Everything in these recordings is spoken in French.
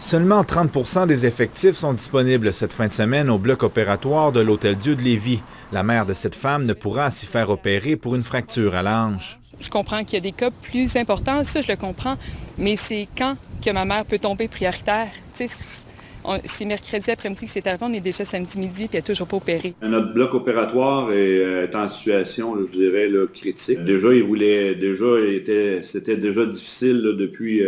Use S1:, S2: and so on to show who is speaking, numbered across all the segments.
S1: Seulement 30 des effectifs sont disponibles cette fin de semaine au bloc opératoire de l'Hôtel-Dieu de Lévis. La mère de cette femme ne pourra s'y faire opérer pour une fracture à la hanche.
S2: Je comprends qu'il y a des cas plus importants, ça je le comprends, mais c'est quand que ma mère peut tomber prioritaire? C'est mercredi après-midi que c'est arrivé, on est déjà samedi midi, puis elle n'est toujours pas opérée.
S3: Notre bloc opératoire est en situation, je dirais, critique. C'était déjà difficile là, depuis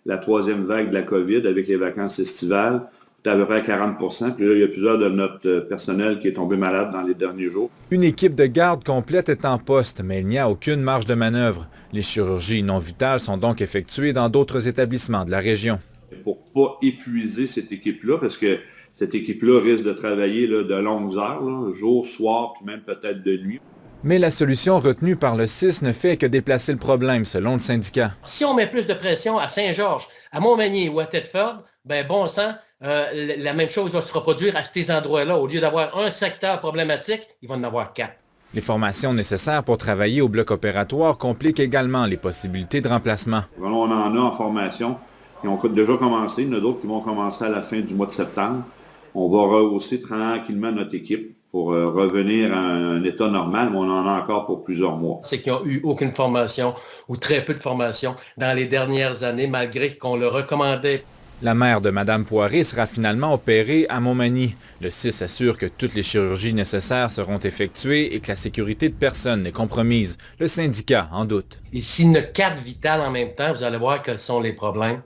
S3: la troisième vague de la COVID avec les vacances estivales. C'était à peu près à 40 %. Puis là, il y a plusieurs de notre personnel qui est tombé malade dans les derniers jours.
S1: Une équipe de garde complète est en poste, mais il n'y a aucune marge de manœuvre. Les chirurgies non vitales sont donc effectuées dans d'autres établissements de la région.
S3: Pour ne pas épuiser cette équipe-là, parce que cette équipe-là risque de travailler là, de longues heures, là, jour, soir, puis même peut-être de nuit.
S1: Mais la solution retenue par le CIS ne fait que déplacer le problème, selon le syndicat.
S4: Si on met plus de pression à Saint-Georges, à Montmagny ou à Thetford, ben bon sang, la même chose va se reproduire à ces endroits-là. Au lieu d'avoir un secteur problématique, il va en avoir 4.
S1: Les formations nécessaires pour travailler au bloc opératoire compliquent également les possibilités de remplacement.
S3: On en a en formation. Ils ont déjà commencé. Il y en a d'autres qui vont commencer à la fin du mois de septembre. On va rehausser tranquillement notre équipe pour revenir à un état normal, mais on en a encore pour plusieurs mois.
S4: C'est qu'ils n'ont eu aucune formation ou très peu de formation dans les dernières années, malgré qu'on le recommandait.
S1: La mère de Mme Poiré sera finalement opérée à Montmagny. Le CIS assure que toutes les chirurgies nécessaires seront effectuées et que la sécurité de personne n'est compromise. Le syndicat en doute.
S4: Et s'il y en a 4 vitales en même temps, vous allez voir quels sont les problèmes.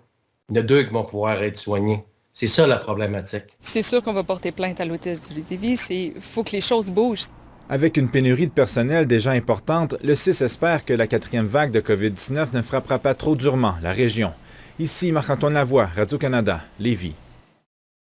S4: Il y en a 2 qui vont pouvoir être soignés. C'est ça la problématique.
S2: C'est sûr qu'on va porter plainte à l'Hôtel-Dieu de Lévis. Il faut que les choses bougent.
S1: Avec une pénurie de personnel déjà importante, le CIS espère que la 4e vague de COVID-19 ne frappera pas trop durement la région. Ici Marc-Antoine Lavoie, Radio-Canada, Lévis.